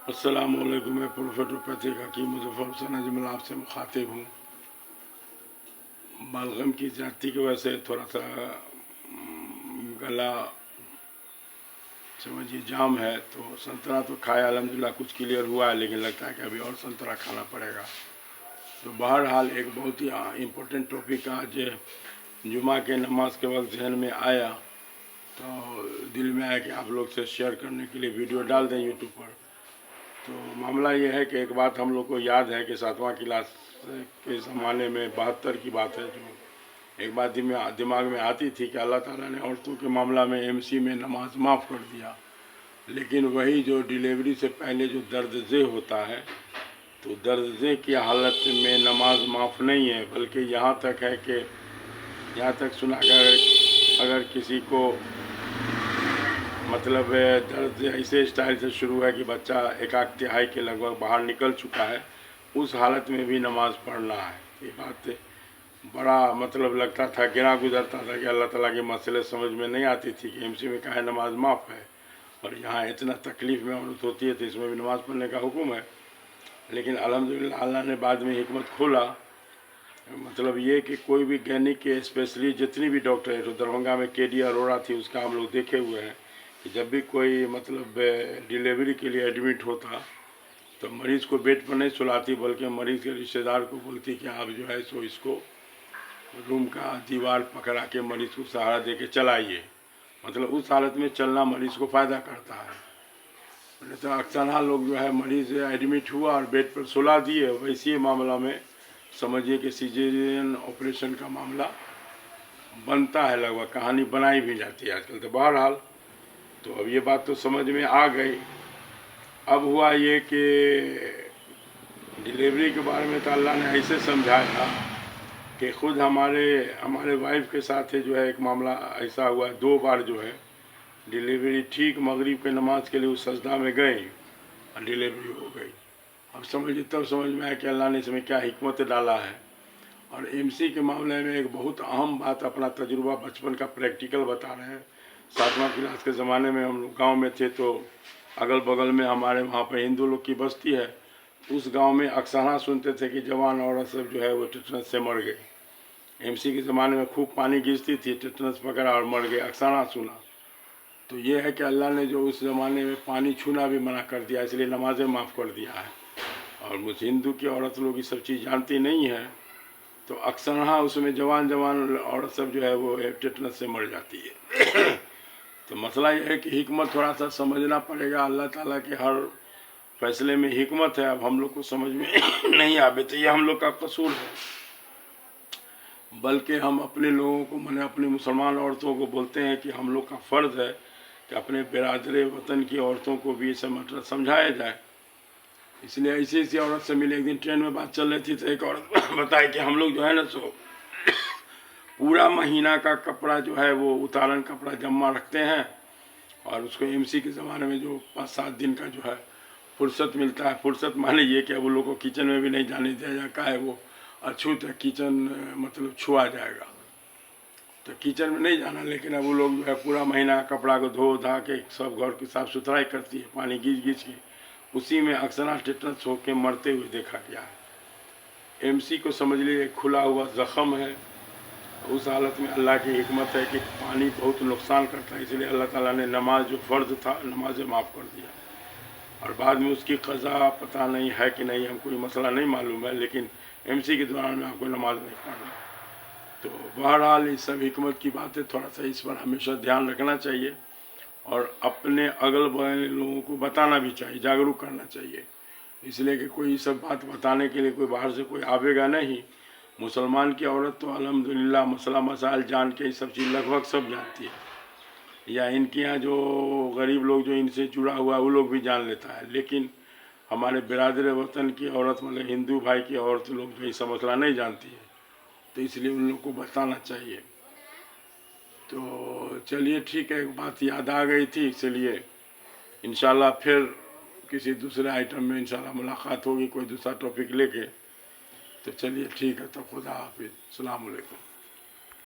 السلام علیکم، میں پروفیسر پیتھک حکیم مظفر حسین اجمل آپ سے مخاطب ہوں۔ بلغم کی زیادتی کی وجہ سے تھوڑا سا گلا سمجھیے جام ہے، تو سنترا تو کھایا الحمدللہ کچھ کلیئر ہوا ہے، لیکن لگتا ہے کہ ابھی اور سنترا کھانا پڑے گا۔ تو بہرحال ایک بہت ہی امپورٹنٹ ٹاپک آج جمعہ کے نماز کے وقت ذہن میں آیا، تو دل میں آیا کہ آپ لوگ سے شیئر کرنے کے لیے ویڈیو ڈال دیں یوٹیوب پر۔ تو معاملہ یہ ہے کہ ایک بات ہم لوگ کو یاد ہے کہ 7واں کلاس کے زمانے میں 72 کی بات ہے، جو ایک بات دماغ میں آتی تھی کہ اللہ تعالیٰ نے عورتوں کے معاملہ میں MC میں نماز معاف کر دیا، لیکن وہی جو ڈیلیوری سے پہلے جو درد ذہ ہوتا ہے، تو درد ذہ کی حالت میں نماز معاف نہیں ہے، بلکہ یہاں تک ہے کہ یہاں تک سنا کہ اگر کسی کو مطلب درد ایسے اسٹائل سے شروع ہے کہ بچہ 1/8 کے لگ بھگ باہر نکل چکا ہے، اس حالت میں بھی نماز پڑھنا ہے۔ یہ بات بڑا مطلب لگتا تھا، گرا گزرتا تھا کہ اللہ تعالیٰ کے مسئلے سمجھ میں نہیں آتی تھی کہ MC میں کہا ہے نماز معاف ہے، اور یہاں اتنا تکلیف میں عورت ہوتی ہے تو اس میں بھی نماز پڑھنے کا حکم ہے۔ لیکن الحمدللہ اللہ نے بعد میں حکمت کھولا، مطلب یہ کہ کوئی بھی گینک کے اسپیشلی جتنی بھی ڈاکٹر ہے، تو دربھنگا میں KD اروڑا تھی، اس کا ہم لوگ دیکھے ہوئے ہیں کہ جب بھی کوئی مطلب ڈیلیوری کے لیے ایڈمٹ ہوتا تو مریض کو بیڈ پر نہیں سلاتی، بلکہ مریض کے رشتہ دار کو بولتی کہ آپ جو ہے سو اس کو روم کا دیوار پکڑا کے مریض کو سہارا دے کے چلائیے، مطلب اس حالت میں چلنا مریض کو فائدہ کرتا ہے۔ تو اکثر لوگ جو ہے مریض ایڈمٹ ہوا اور بیڈ پر سلا دیے، ویسے معاملہ میں سمجھیے کہ سیزیرین آپریشن کا معاملہ بنتا ہے، لگ بھگ کہانی بنائی بھی جاتی ہے آج کل۔ تو بہرحال تو اب یہ بات تو سمجھ میں آ گئی۔ اب ہوا یہ کہ ڈیلیوری کے بارے میں تو اللہ نے ایسے سمجھایا کہ خود ہمارے وائف کے ساتھ جو ہے ایک معاملہ ایسا ہوا ہے، 2 بار جو ہے ڈیلیوری ٹھیک مغرب کے نماز کے لیے اس سجدہ میں گئی اور ڈیلیوری ہو گئی۔ اب تب سمجھ میں آیا کہ اللہ نے اس میں کیا حکمت ڈالا ہے۔ اور MC کے معاملے میں ایک بہت اہم بات، اپنا تجربہ بچپن کا پریکٹیکل بتا رہے ہیں۔ 7واں کلاس کے زمانے میں ہم لوگ گاؤں میں تھے، تو اگل بغل میں ہمارے وہاں پہ ہندو لوگ کی بستی ہے، اس گاؤں میں اکثر سنتے تھے کہ جوان عورت سب جو ہے وہ ٹیٹنس سے مر گئی۔ MC کے زمانے میں خوب پانی گرتی تھی، ٹیٹنس پکڑا اور مر گئے، اکثر سنا۔ تو یہ ہے کہ اللہ نے جو اس زمانے میں پانی چھونا بھی منع کر دیا، اس لیے نمازیں معاف کر دیا ہے۔ اور مجھ ہندو کی عورت لوگ یہ سب چیز جانتی نہیں ہے، تو اکثر اس میں جوان عورت سب جو ہے وہ ٹیٹنس سے مر جاتی ہے۔ تو مسئلہ یہ ہے کہ حکمت تھوڑا سا سمجھنا پڑے گا، اللہ تعالیٰ کے ہر فیصلے میں حکمت ہے۔ اب ہم لوگ کو سمجھ میں نہیں آئے تو یہ ہم لوگ کا قصور ہے، بلکہ ہم اپنے لوگوں کو اپنی مسلمان عورتوں کو بولتے ہیں کہ ہم لوگ کا فرض ہے کہ اپنے برادر وطن کی عورتوں کو بھی یہ سب مطلب سمجھایا جائے۔ اس لیے ایسی عورت سے ملے، ایک دن ٹرین میں بات چل رہی تھی تو ایک عورت بتائی کہ ہم لوگ جو ہے نا سو پورا مہینہ کا کپڑا جو ہے وہ اتارن کپڑا جمع رکھتے ہیں، اور اس کو MC کے زمانے میں جو 5-7 دن کا جو ہے فرصت ملتا ہے، فرصت مانے یہ کہ اب وہ لوگ کو کچن میں بھی نہیں جانے دیا جاتا ہے، وہ اچھوت ہے کچن مطلب چھوا جائے گا تو کچن میں نہیں جانا، لیکن اب وہ لوگ جو ہے پورا مہینہ کپڑا کو دھو دھا کے سب گھر کی صاف ستھرائی کرتی ہے، پانی گیج کے، اسی میں اکثر ٹیٹنس ہو کے مرتے ہوئے دیکھا گیا ہے۔ MC کو سمجھ لیے کھلا ہوا زخم ہے، اس حالت میں اللہ کی حکمت ہے کہ پانی بہت نقصان کرتا ہے، اس لیے اللہ تعالیٰ نے نماز جو فرض تھا نماز معاف کر دیا، اور بعد میں اس کی قضا پتہ نہیں ہے کہ نہیں، ہم کوئی مسئلہ نہیں معلوم ہے، لیکن MC کے دوران میں آپ کو نماز نہیں پڑھنا۔ تو بہرحال یہ سب حکمت کی باتیں، تھوڑا سا اس پر ہمیشہ دھیان رکھنا چاہیے، اور اپنے اگل بغل لوگوں کو بتانا بھی چاہیے، جاگروک کرنا چاہیے، اس لیے کہ کوئی سب بات بتانے کے لیے کوئی باہر سے کوئی آوے گا نہیں۔ مسلمان کی عورت تو الحمدللہ مسئلہ مسائل جان کے یہ سب چیز لگ بھگ سب جانتی ہے، یا ان کے یہاں جو غریب لوگ جو ان سے جڑا ہوا ہے وہ لوگ بھی جان لیتا ہے، لیکن ہمارے برادر وطن کی عورت مطلب ہندو بھائی کی عورت لوگ جو یہ سب مسئلہ نہیں جانتی ہے، تو اس لیے ان لوگ کو بتانا چاہیے۔ تو چلیے ٹھیک ہے، ایک بات یاد آ گئی تھی، اس لیے انشاءاللہ پھر کسی دوسرے آئٹم میں انشاءاللہ ملاقات ہوگی، کوئی دوسرا ٹاپک لے کے۔ تو چلیے ٹھیک ہے، تو خدا حافظ، السلام علیکم۔